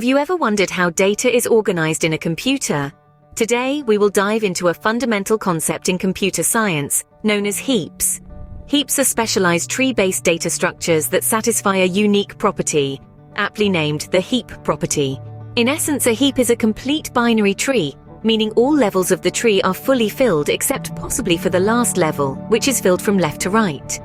Have you ever wondered how data is organized in a computer? Today, we will dive into a fundamental concept in computer science, known as heaps. Heaps are specialized tree-based data structures that satisfy a unique property, aptly named the heap property. In essence, a heap is a complete binary tree, meaning all levels of the tree are fully filled except possibly for the last level, which is filled from left to right.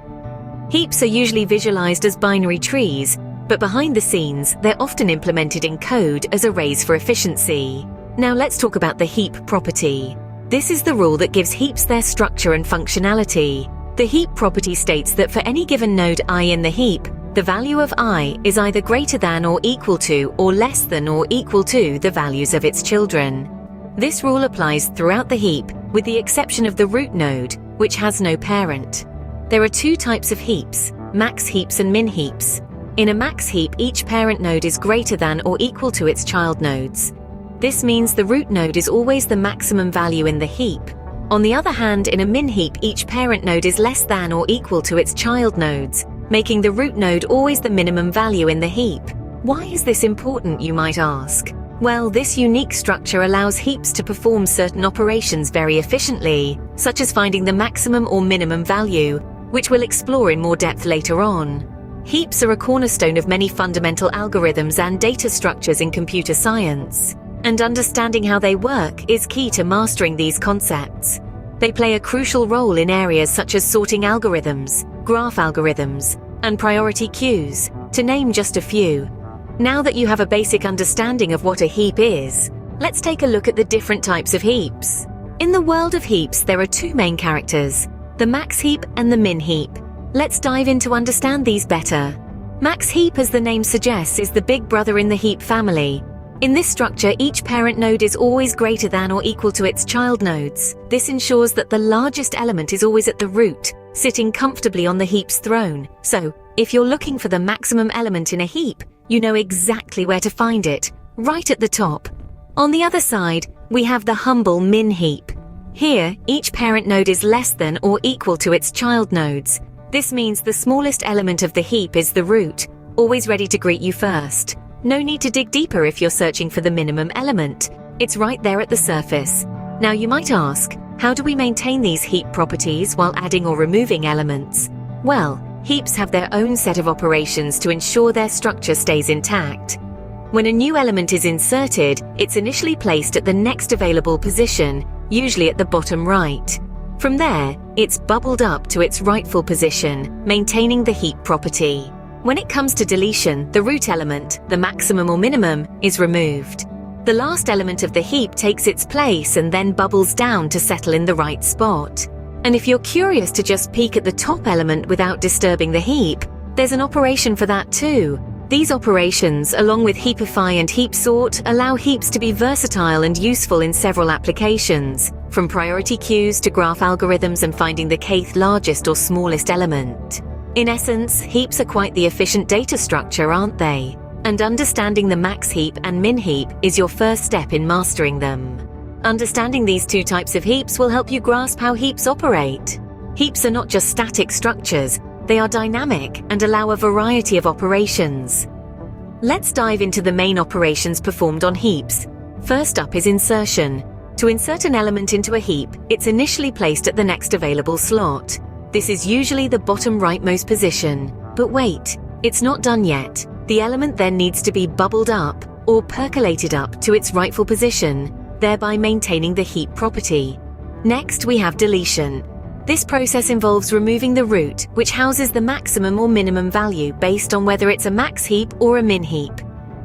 Heaps are usually visualized as binary trees, but behind the scenes, they're often implemented in code as arrays for efficiency. Now let's talk about the heap property. This is the rule that gives heaps their structure and functionality. The heap property states that for any given node I in the heap, the value of I is either greater than or equal to or less than or equal to the values of its children. This rule applies throughout the heap, with the exception of the root node, which has no parent. There are two types of heaps, Max-Heaps and Min-Heaps. In a Max-Heap, each parent node is greater than or equal to its child nodes. This means the root node is always the maximum value in the heap. On the other hand, in a Min-Heap, each parent node is less than or equal to its child nodes, making the root node always the minimum value in the heap. Why is this important, you might ask? Well, this unique structure allows heaps to perform certain operations very efficiently, such as finding the maximum or minimum value, which we'll explore in more depth later on. Heaps are a cornerstone of many fundamental algorithms and data structures in computer science, and understanding how they work is key to mastering these concepts. They play a crucial role in areas such as sorting algorithms, graph algorithms, and priority queues, to name just a few. Now that you have a basic understanding of what a heap is, let's take a look at the different types of heaps. In the world of heaps, there are two main characters, the Max-Heap and the Min-Heap. Let's dive in to understand these better. Max-Heap, as the name suggests, is the big brother in the heap family. In this structure, each parent node is always greater than or equal to its child nodes. This ensures that the largest element is always at the root, sitting comfortably on the heap's throne. So, if you're looking for the maximum element in a heap, you know exactly where to find it, right at the top. On the other side, we have the humble Min-Heap. Here, each parent node is less than or equal to its child nodes. This means the smallest element of the heap is the root, always ready to greet you first. No need to dig deeper if you're searching for the minimum element. It's right there at the surface. Now you might ask, how do we maintain these heap properties while adding or removing elements? Well, heaps have their own set of operations to ensure their structure stays intact. When a new element is inserted, it's initially placed at the next available position, usually at the bottom right. From there, it's bubbled up to its rightful position, maintaining the heap property. When it comes to deletion, the root element, the maximum or minimum, is removed. The last element of the heap takes its place and then bubbles down to settle in the right spot. And if you're curious to just peek at the top element without disturbing the heap, there's an operation for that too. These operations, along with heapify and heap sort, allow heaps to be versatile and useful in several applications, from priority queues to graph algorithms and finding the kth largest or smallest element. In essence, heaps are quite the efficient data structure, aren't they? And understanding the Max-Heap and Min-Heap is your first step in mastering them. Understanding these two types of heaps will help you grasp how heaps operate. Heaps are not just static structures, they are dynamic and allow a variety of operations. Let's dive into the main operations performed on heaps. First up is insertion. To insert an element into a heap, it's initially placed at the next available slot. This is usually the bottom rightmost position. But wait, it's not done yet. The element then needs to be bubbled up or percolated up to its rightful position, thereby maintaining the heap property. Next, we have deletion. This process involves removing the root, which houses the maximum or minimum value based on whether it's a Max-Heap or a Min-Heap.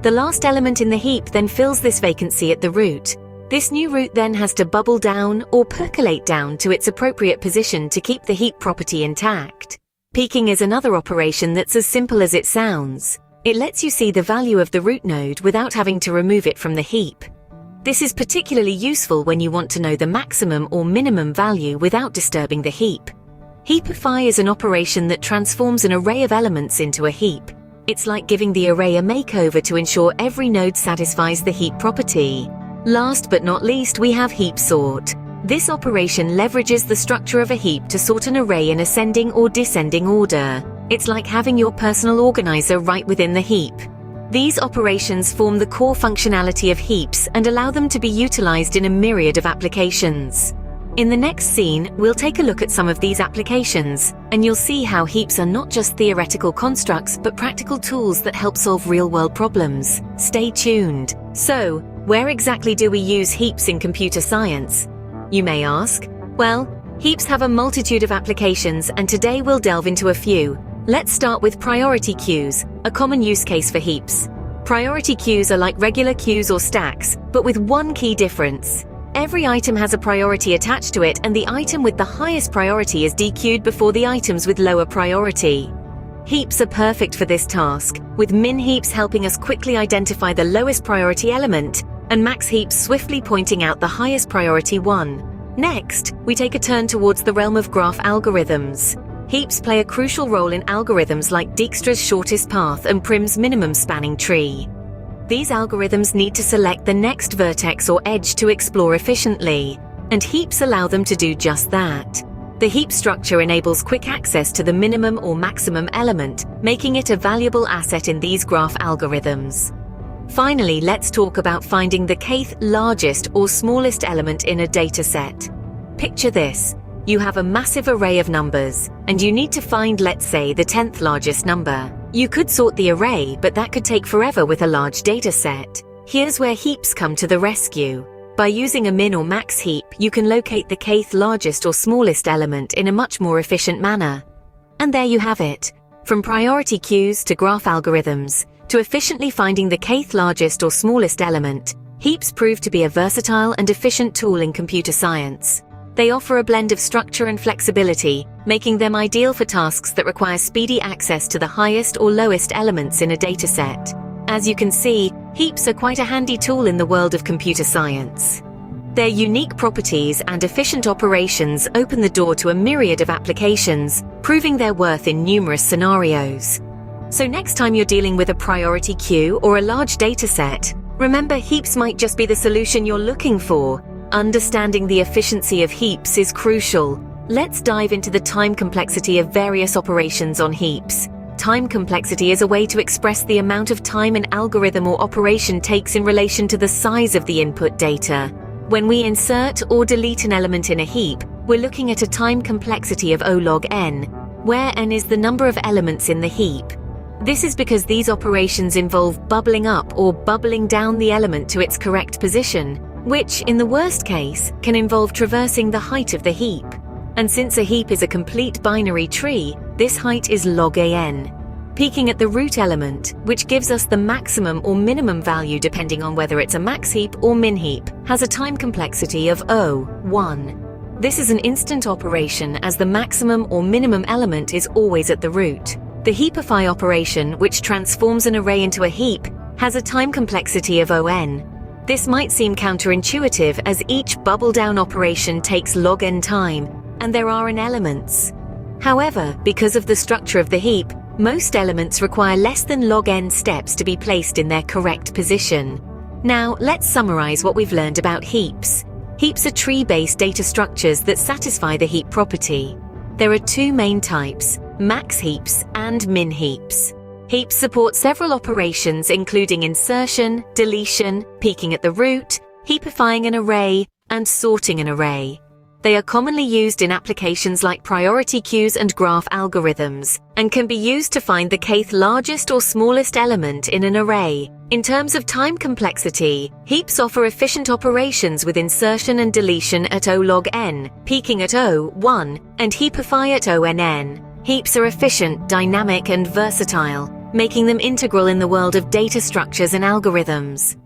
The last element in the heap then fills this vacancy at the root. This new root then has to bubble down or percolate down to its appropriate position to keep the heap property intact. Peeking is another operation that's as simple as it sounds. It lets you see the value of the root node without having to remove it from the heap. This is particularly useful when you want to know the maximum or minimum value without disturbing the heap. Heapify is an operation that transforms an array of elements into a heap. It's like giving the array a makeover to ensure every node satisfies the heap property. Last but not least, we have heap sort. This operation leverages the structure of a heap to sort an array in ascending or descending order. It's like having your personal organizer right within the heap. These operations form the core functionality of heaps and allow them to be utilized in a myriad of applications. In the next scene, we'll take a look at some of these applications, and you'll see how heaps are not just theoretical constructs but practical tools that help solve real-world problems. Stay tuned. So, where exactly do we use heaps in computer science? You may ask. Well, heaps have a multitude of applications, and today we'll delve into a few. Let's start with priority queues, a common use case for heaps. Priority queues are like regular queues or stacks, but with one key difference. Every item has a priority attached to it, and the item with the highest priority is dequeued before the items with lower priority. Heaps are perfect for this task, with Min-Heaps helping us quickly identify the lowest priority element, and Max-Heaps swiftly pointing out the highest priority one. Next, we take a turn towards the realm of graph algorithms. Heaps play a crucial role in algorithms like Dijkstra's shortest path and Prim's minimum spanning tree. These algorithms need to select the next vertex or edge to explore efficiently, and heaps allow them to do just that. The heap structure enables quick access to the minimum or maximum element, making it a valuable asset in these graph algorithms. Finally, let's talk about finding the kth largest or smallest element in a dataset. Picture this. You have a massive array of numbers, and you need to find, let's say, the 10th largest number. You could sort the array, but that could take forever with a large dataset. Here's where heaps come to the rescue. By using a min or max heap, you can locate the kth largest or smallest element in a much more efficient manner. And there you have it. From priority queues to graph algorithms, to efficiently finding the kth largest or smallest element, heaps prove to be a versatile and efficient tool in computer science. They offer a blend of structure and flexibility, making them ideal for tasks that require speedy access to the highest or lowest elements in a dataset. As you can see, heaps are quite a handy tool in the world of computer science. Their unique properties and efficient operations open the door to a myriad of applications, proving their worth in numerous scenarios. So next time you're dealing with a priority queue or a large dataset, remember heaps might just be the solution you're looking for. Understanding the efficiency of heaps is crucial. Let's dive into the time complexity of various operations on heaps. Time complexity is a way to express the amount of time an algorithm or operation takes in relation to the size of the input data. When we insert or delete an element in a heap, we're looking at a time complexity of O log n, where n is the number of elements in the heap. This is because these operations involve bubbling up or bubbling down the element to its correct position, which, in the worst case, can involve traversing the height of the heap. And since a heap is a complete binary tree, this height is log an. Peaking at the root element, which gives us the maximum or minimum value depending on whether it's a max heap or min heap, has a time complexity of O, 1. This is an instant operation as the maximum or minimum element is always at the root. The heapify operation, which transforms an array into a heap, has a time complexity of On. This might seem counterintuitive as each bubble down operation takes log n time, and there are n elements. However, because of the structure of the heap, most elements require less than log n steps to be placed in their correct position. Now, let's summarize what we've learned about heaps. Heaps are tree-based data structures that satisfy the heap property. There are two main types, max-heaps and min-heaps. Heaps support several operations including insertion, deletion, peaking at the root, heapifying an array, and sorting an array. They are commonly used in applications like priority queues and graph algorithms, and can be used to find the kth largest or smallest element in an array. In terms of time complexity, heaps offer efficient operations with insertion and deletion at O log n, peaking at O, 1, and heapify at ONN. Heaps are efficient, dynamic, and versatile, making them integral in the world of data structures and algorithms.